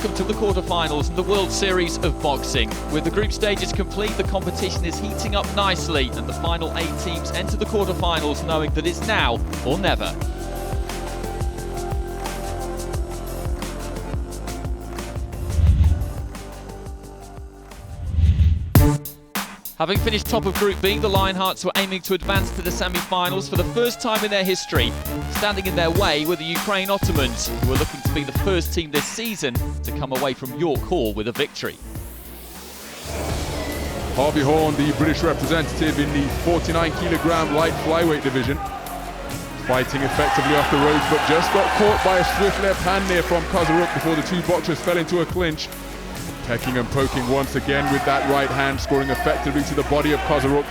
welcome to the quarterfinals of the World Series of Boxing. With the group stages complete, the competition is heating up nicely and the final 8 teams enter the quarterfinals knowing that it's now or never. Having finished top of Group B, the Lionhearts were aiming to advance to the semi-finals for the first time in their history. Standing in their way were the Ukraine Ottomans, who were looking to be the first team this season to come away from York Hall with a victory. Harvey Horn, the British representative in the 49kg light flyweight division, fighting effectively off the ropes, but just got caught by a swift left hand there from Kozaruk before the two boxers fell into a clinch. Pecking and poking once again with that right hand, scoring effectively to the body of Kozaruk.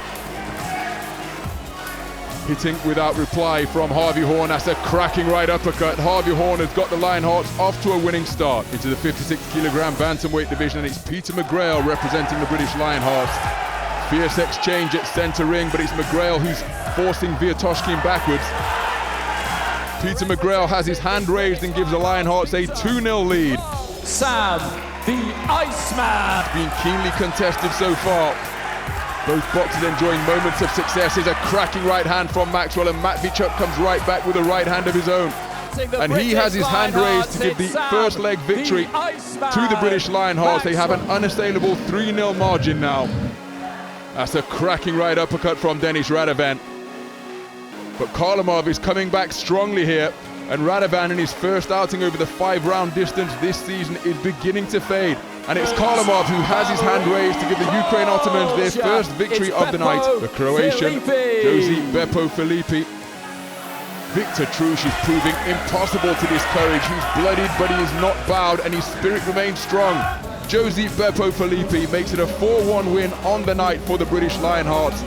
Hitting without reply from Harvey Horn. That's a cracking right uppercut. Harvey Horn has got the Lionhearts off to a winning start into the 56kg bantamweight division, and it's Peter McGrail representing the British Lionhearts. Fierce exchange at centre ring, but it's McGrail who's forcing Viatoshkin backwards. Peter McGrail has his hand raised and gives the Lionhearts a 2-0 lead. Sam the Iceman. Been keenly contested so far. Both boxers enjoying moments of success. Here's a cracking right hand from Maxwell, and Matvichuk comes right back with a right hand of his own. And he has his hand raised to give the first leg victory to the British Lionhearts. They have an unassailable 3-0 margin now. That's a cracking right uppercut from Denis Radovan. But Kharlamov is coming back strongly here. And Radovan, in his first outing over the 5-round distance this season, is beginning to fade. And it's Kharlamov who has his hand raised to give the Ukraine Ottomans their first victory of the night. The Croatian, Josip Beppo Filippi. Victor Trush is proving impossible to discourage. He's bloodied, but he is not bowed, and his spirit remains strong. Josip Beppo Filippi makes it a 4-1 win on the night for the British Lionhearts.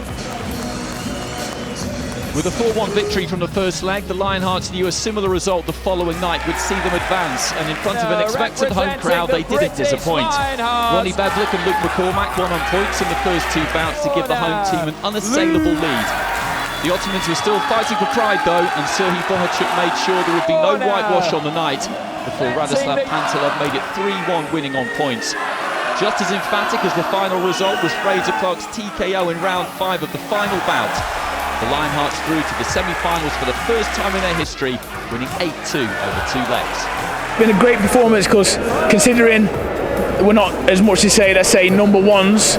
With a 4-1 victory from the first leg, the Lionhearts knew a similar result the following night would see them advance, and in front of an expectant home crowd they didn't disappoint. Ronnie Beblik and Luke McCormack won on points in the first 2 bouts to give the home team an unassailable lead. The Ottomans were still fighting for pride though, and Serhii Bohachuk made sure there would be no whitewash on the night before Radoslav Pantelov made it 3-1, winning on points. Just as emphatic as the final result was Fraser Clark's TKO in round 5 of the final bout. The Lionhearts through to the semi-finals for the first time in their history, winning 8-2 over 2 legs. Been a great performance because, considering we're not as much as let's say number ones,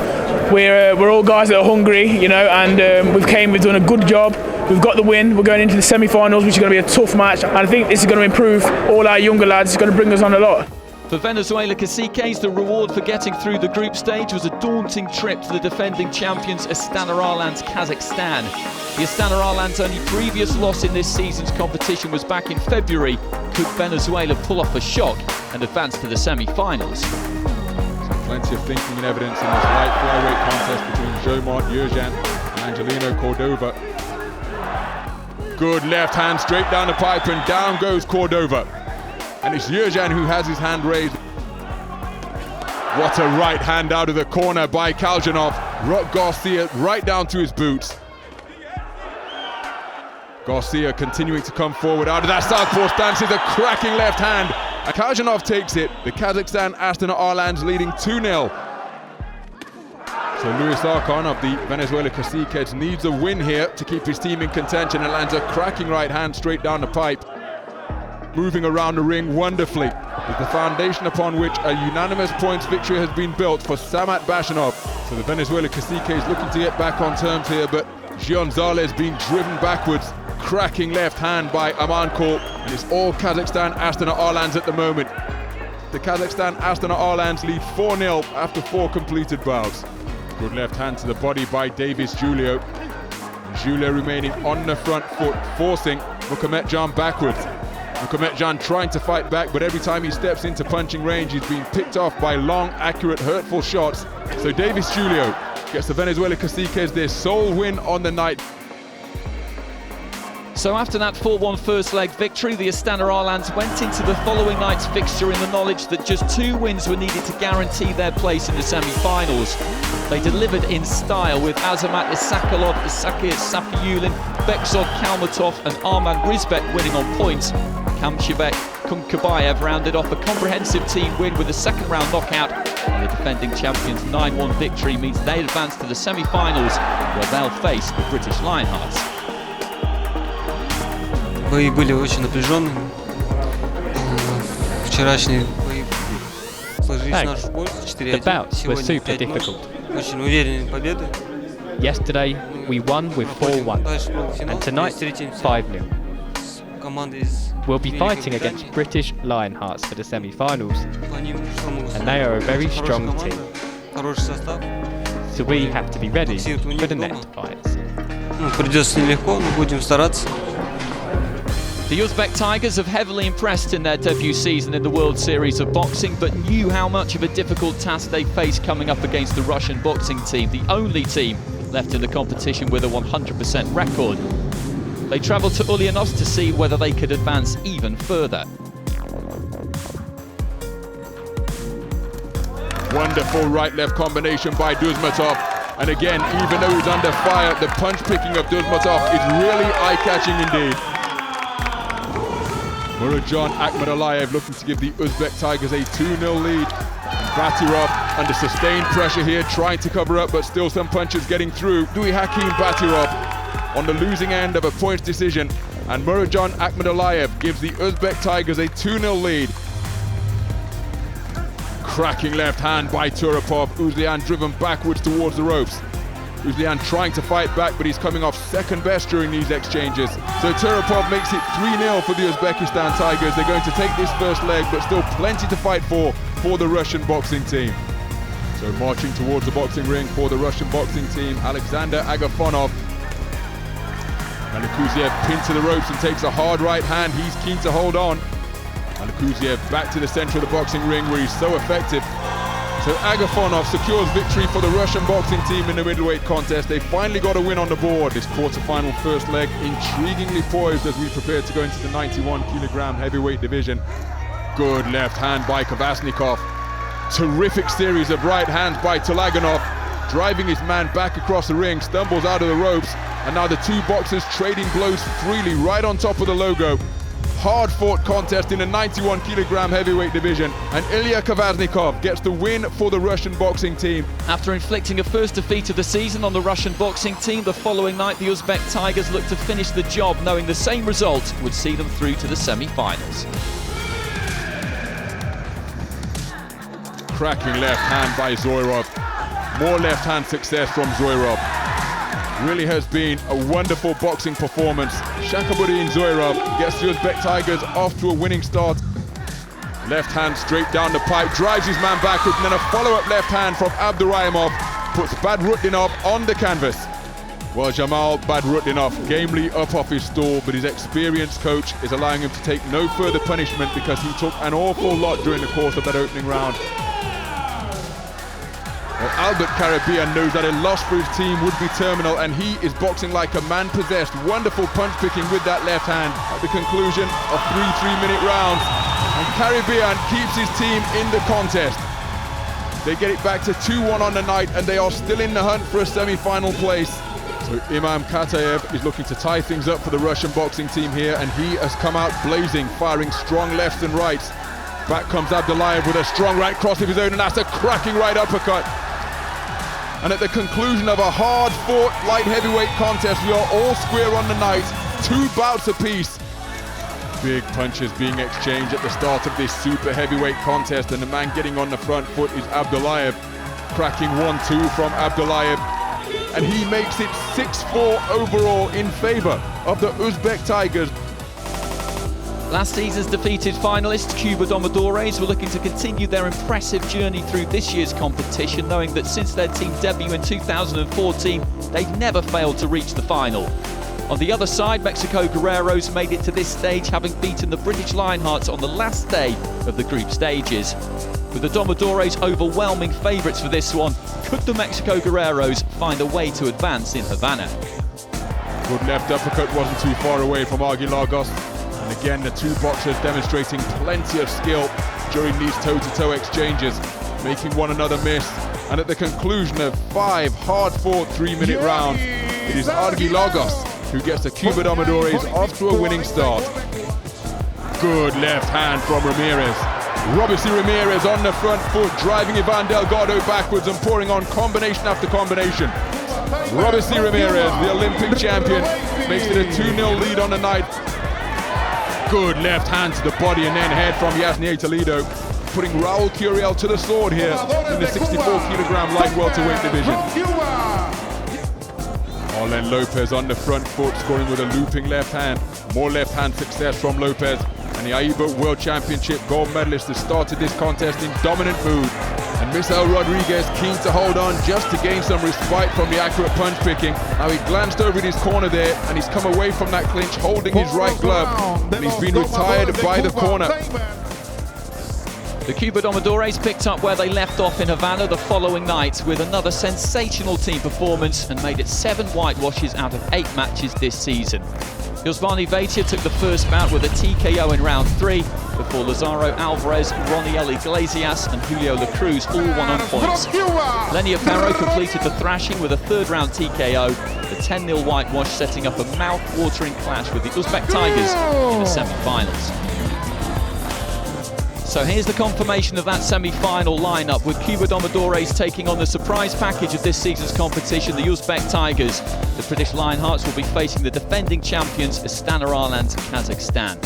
we're all guys that are hungry, you know, and we've done a good job. We've got the win. We're going into the semi-finals, which is going to be a tough match, and I think this is going to improve all our younger lads. It's going to bring us on a lot. For Venezuela Caciques, the reward for getting through the group stage was a daunting trip to the defending champions Astana Arlan's Kazakhstan. The Astana Arlan's only previous loss in this season's competition was back in February. Could Venezuela pull off a shock and advance to the semi-finals? Plenty of thinking and evidence in this light flyweight contest between Jomart Yurjan and Angelino Cordova. Good left hand straight down the pipe, and down goes Cordova. And it's Yurjan who has his hand raised. What a right hand out of the corner by Kaljanov. Rock Garcia right down to his boots. Garcia continuing to come forward out of that southpaw stance. Is a cracking left hand. And Kaljanov takes it. The Kazakhstan Astana Arlan's leading 2-0. So Luis Arkan of the Venezuela Caciques needs a win here to keep his team in contention, and lands a cracking right hand straight down the pipe. Moving around the ring wonderfully is the foundation upon which a unanimous points victory has been built for Samat Bashanov. So the Venezuela Caciques looking to get back on terms here, but Gionzalez being driven backwards. Cracking left hand by Amankul, and it's all Kazakhstan Astana Arlans at the moment. The Kazakhstan Astana Arlans lead 4-0 after 4 completed bouts. Good left hand to the body by Davis Julio. Julio remaining on the front foot, forcing Mukhamaedjan backwards. Mukhamaedjan trying to fight back, but every time he steps into punching range, he's being picked off by long, accurate, hurtful shots. So Davis Julio gets the Venezuela Caciques their sole win on the night. So after that 4-1 first leg victory, the Astana Arlans went into the following night's fixture in the knowledge that just 2 wins were needed to guarantee their place in the semi-finals. They delivered in style, with Azamat Isakalov, Isakir Safiulin, Bekzod Kalmatov and Arman Rizbek winning on points. Kamchevek, Kabayev rounded off a comprehensive team win with a second-round knockout, and the defending champions' 9-1 victory means they advance to the semi-finals, where they'll face the British Lionhearts. Бои были очень напряженными. Вчерашние бои сложились в нашу пользу 4-1. Сегодня 5-0. Очень уверенные победы. Yesterday we won with 4-1, and tonight 5-0. We'll be fighting against British Lionhearts for the semi-finals, and they are a very strong team. So we have to be ready for the next fights. Придется нелегко, но будем стараться. The Uzbek Tigers have heavily impressed in their debut season in the World Series of Boxing, but knew how much of a difficult task they faced coming up against the Russian boxing team, the only team left in the competition with a 100% record. They travelled to Ulyanovsk to see whether they could advance even further. Wonderful right-left combination by Duzmatov. And again, even though he's under fire, the punch-picking of Duzmatov is really eye-catching indeed. Murodjon Akhmadaliyev looking to give the Uzbek Tigers a 2-0 lead. Batyrov under sustained pressure here, trying to cover up, but still some punches getting through. Hakim Batyrov on the losing end of a points decision, and Murodjon Akhmadaliyev gives the Uzbek Tigers a 2-0 lead. Cracking left hand by Turapov. Uzlian driven backwards towards the ropes. Uzlian trying to fight back, but he's coming off second best during these exchanges. So Turapov makes it 3-0 for the Uzbekistan Tigers. They're going to take this first leg, but still plenty to fight for the Russian boxing team. So marching towards the boxing ring for the Russian boxing team, Alexander Agafonov. Alikuziev pinned to the ropes and takes a hard right hand. He's keen to hold on. Alikuziev back to the center of the boxing ring where he's so effective. So Agafonov secures victory for the Russian boxing team in the middleweight contest. They finally got a win on the board. This quarterfinal first leg intriguingly poised as we prepare to go into the 91-kilogram heavyweight division. Good left hand by Kvasnikov. Terrific series of right hands by Tolaganov. Driving his man back across the ring, stumbles out of the ropes. And now the two boxers trading blows freely right on top of the logo. Hard-fought contest in the 91-kilogram heavyweight division, and Ilya Kvasnikov gets the win for the Russian boxing team. After inflicting a first defeat of the season on the Russian boxing team, the following night the Uzbek Tigers looked to finish the job, knowing the same result would see them through to the semi-finals. Cracking left hand by Zoirov. More left hand success from Zoirov. Really has been a wonderful boxing performance. Shakhabuddin Zoirov gets the Uzbek Tigers off to a winning start. Left hand straight down the pipe, drives his man backwards, and then a follow-up left hand from Abduraimov puts Badrutdinov on the canvas. Well, Jamal Badrutdinov gamely up off his stool, but his experienced coach is allowing him to take no further punishment because he took an awful lot during the course of that opening round. Well, Albert Caribbean knows that a loss for his team would be terminal, and he is boxing like a man possessed. Wonderful punch picking with that left hand at the conclusion of 3 3-minute rounds. And Caribbean keeps his team in the contest. They get it back to 2-1 on the night, and they are still in the hunt for a semi-final place. So Imam Katayev is looking to tie things up for the Russian boxing team here, and he has come out blazing, firing strong lefts and rights. Back comes Abdullayev with a strong right cross of his own, and that's a cracking right uppercut. And at the conclusion of a hard-fought light heavyweight contest, we are all square on the night, 2 bouts apiece. Big punches being exchanged at the start of this super heavyweight contest, and the man getting on the front foot is Abdullayev. Cracking 1-2 from Abdullayev, and he makes it 6-4 overall in favor of the Uzbek Tigers. Last season's defeated finalists, Cuba Domodores, were looking to continue their impressive journey through this year's competition, knowing that since their team debut in 2014, they've never failed to reach the final. On the other side, Mexico Guerreros made it to this stage, having beaten the British Lionhearts on the last day of the group stages. With the Domodores overwhelming favourites for this one, could the Mexico Guerreros find a way to advance in Havana? Good left uppercut wasn't too far away from Argilagos. And again, the two boxers demonstrating plenty of skill during these toe-to-toe exchanges, making one another miss. And at the conclusion of 5 hard-fought 3-minute rounds, it is Argilagos who gets the Cuba Domodores off to a winning start. Good left hand from Ramirez. Robinson Ramirez on the front foot, driving Ivan Delgado backwards and pouring on combination after combination. Robinson Ramirez, the Olympic champion, makes it a 2-0 lead on the night. Good left hand to the body and then head from Yasnier Toledo, putting Raul Curiel to the sword here in the 64-kilogram light welterweight division. Orlen Lopez on the front foot, scoring with a looping left hand. More left hand success from Lopez. And the AIBA World Championship gold medalist has started this contest in dominant mood. And Misael Rodriguez keen to hold on just to gain some respite from the accurate punch picking. Now he glanced over in his corner there and he's come away from that clinch holding his right glove. And he's been retired by the corner. The Cuba Domadores picked up where they left off in Havana the following night with another sensational team performance and made it 7 whitewashes out of 8 matches this season. Yosvani Vaitia took the first bout with a TKO in round 3 before Lazaro Alvarez, Roniel Iglesias and Julio La Cruz all won on points. Lenny Aparo completed the thrashing with a 3rd round TKO, the 10-0 whitewash setting up a mouth-watering clash with the Uzbek Tigers in the semi-finals. So here's the confirmation of that semi-final lineup, with Cuba Domadores taking on the surprise package of this season's competition, the Uzbek Tigers. The British Lionhearts will be facing the defending champions Astana Arland, Kazakhstan.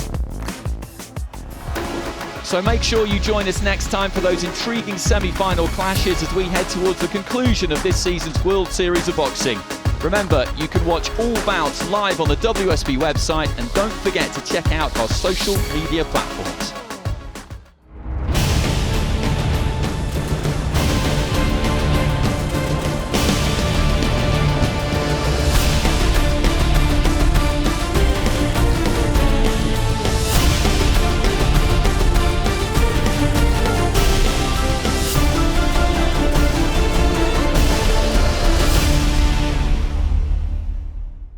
So make sure you join us next time for those intriguing semi-final clashes as we head towards the conclusion of this season's World Series of Boxing. Remember, you can watch all bouts live on the WSB website, and don't forget to check out our social media platforms.